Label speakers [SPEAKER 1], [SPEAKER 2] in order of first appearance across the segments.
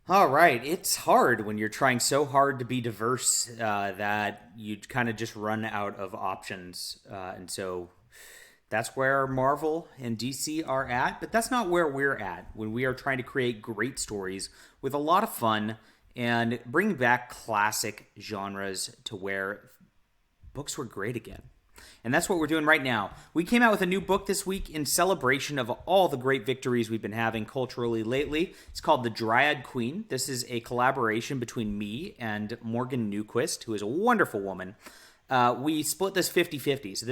[SPEAKER 1] All right, it's hard when you're trying so hard to be diverse that you kind of just run out of options, and so that's where Marvel and DC are at. But that's not where we're at when we are trying to create great stories with a lot of fun and bring back classic genres to where books were great again. And that's what we're doing right now. We came out with a new book this week in celebration of all the great victories we've been having culturally lately. It's called The Dryad Queen. This is a collaboration between me and Morgan Newquist, who is a wonderful woman. We split this 50-50, so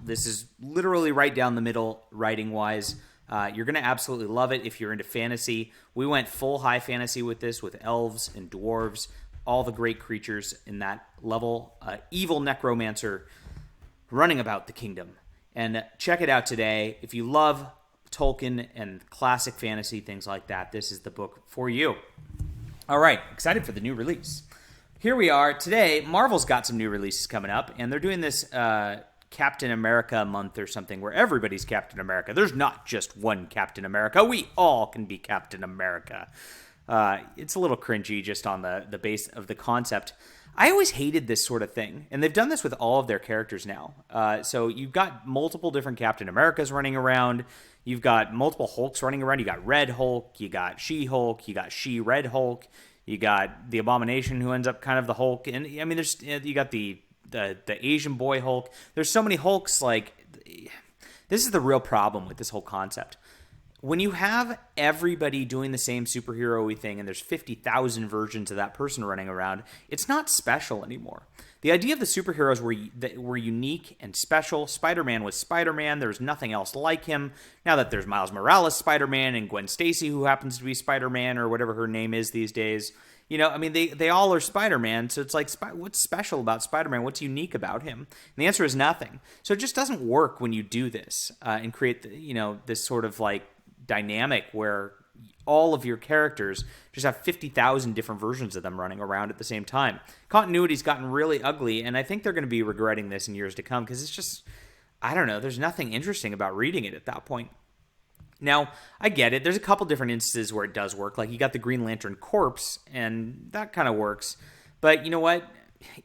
[SPEAKER 1] this is literally right down the middle writing wise. You're going to absolutely love it if you're into fantasy. We went full high fantasy with this, with elves and dwarves, all the great creatures in that level. Evil necromancer running about the kingdom. And check it out today. If you love Tolkien and classic fantasy, things like that, this is the book for you. All right, excited for the new release. Here we are today. Marvel's got some new releases coming up, and they're doing this Captain America month or something where everybody's Captain America. There's not just one Captain America. We all can be Captain America. It's a little cringy just on the base of the concept. I always hated this sort of thing, and they've done this with all of their characters now. So you've got multiple different Captain Americas running around. You've got multiple Hulks running around. You got Red Hulk, you got She-Hulk, you got She-Red Hulk, you got the Abomination who ends up kind of the Hulk, and I mean, there's you got the Asian boy Hulk. There's so many Hulks. Like, this is the real problem with this whole concept. When you have everybody doing the same superhero-y thing and there's 50,000 versions of that person running around, it's not special anymore. The idea of the superheroes were unique and special. Spider-Man was Spider-Man. There was nothing else like him. Now that there's Miles Morales Spider-Man and Gwen Stacy, who happens to be Spider-Man or whatever her name is these days, I mean, they all are Spider-Man, so it's like, what's special about Spider-Man? What's unique about him? And the answer is nothing. So it just doesn't work when you do this and create, this sort of like dynamic where all of your characters just have 50,000 different versions of them running around at the same time. Continuity's gotten really ugly, and I think they're going to be regretting this in years to come because it's just, I don't know, there's nothing interesting about reading it at that point. Now, I get it. There's a couple different instances where it does work. Like, you got the Green Lantern Corpse, and that kind of works. But you know what?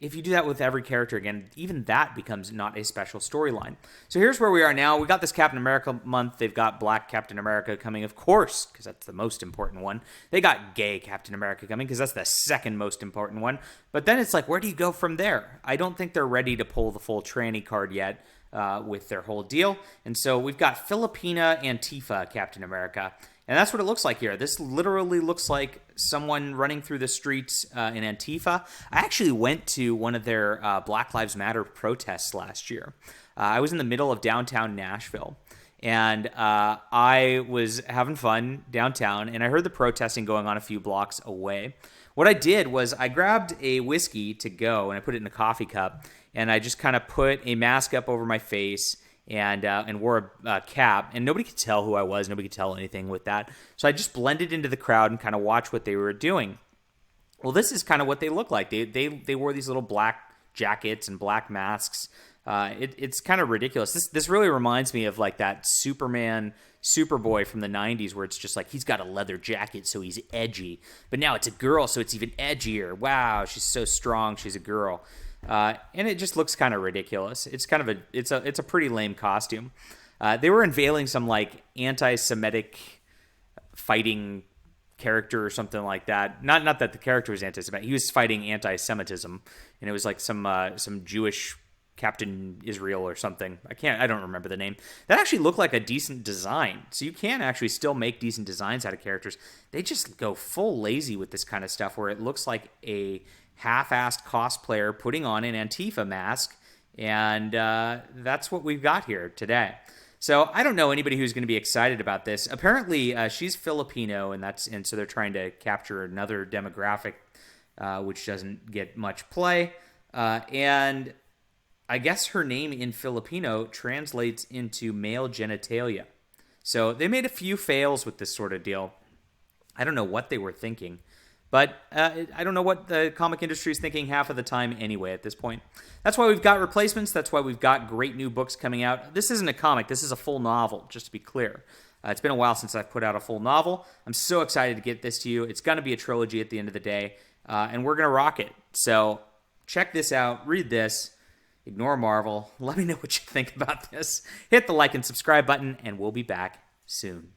[SPEAKER 1] If you do that with every character again, even that becomes not a special storyline. So here's where we are now. We got this Captain America month. They've got Black Captain America coming, of course, because that's the most important one. They got Gay Captain America coming, because that's the second most important one. But then it's like, where do you go from there? I don't think they're ready to pull the full tranny card yet with their whole deal. And so we've got Filipina Antifa Captain America. And that's what it looks like here. This literally looks like someone running through the streets in Antifa. I actually went to one of their Black Lives Matter protests last year. I was in the middle of downtown Nashville, and I was having fun downtown, and I heard the protesting going on a few blocks away. What I did was I grabbed a whiskey to go, and I put it in a coffee cup, and I just kind of put a mask up over my face and wore a cap, and nobody could tell who I was. Nobody could tell anything with that. So I just blended into the crowd and kind of watched what they were doing. Well, this is kind of what they look like. They wore these little black jackets and black masks. It's kind of ridiculous. This really reminds me of like that Superboy from the 90s, where it's just like he's got a leather jacket, so he's edgy. But now it's a girl, so it's even edgier. Wow, she's so strong. She's a girl. And it just looks kind of ridiculous. It's kind of it's a pretty lame costume. They were unveiling some like anti-Semitic fighting character or something like that. Not that the character was anti-Semitic. He was fighting anti-Semitism, and it was like some Jewish Captain Israel or something. I don't remember the name. That actually looked like a decent design. So you can actually still make decent designs out of characters. They just go full lazy with this kind of stuff where it looks like a half-assed cosplayer putting on an Antifa mask, and that's what we've got here today. So I don't know anybody who's going to be excited about this. Apparently, she's Filipino, and so they're trying to capture another demographic, which doesn't get much play. And I guess her name in Filipino translates into male genitalia. So they made a few fails with this sort of deal. I don't know what they were thinking. But I don't know what the comic industry is thinking half of the time anyway at this point. That's why we've got replacements. That's why we've got great new books coming out. This isn't a comic. This is a full novel, just to be clear. It's been a while since I've put out a full novel. I'm so excited to get this to you. It's going to be a trilogy at the end of the day, and we're going to rock it. So check this out. Read this. Ignore Marvel. Let me know what you think about this. Hit the like and subscribe button, and we'll be back soon.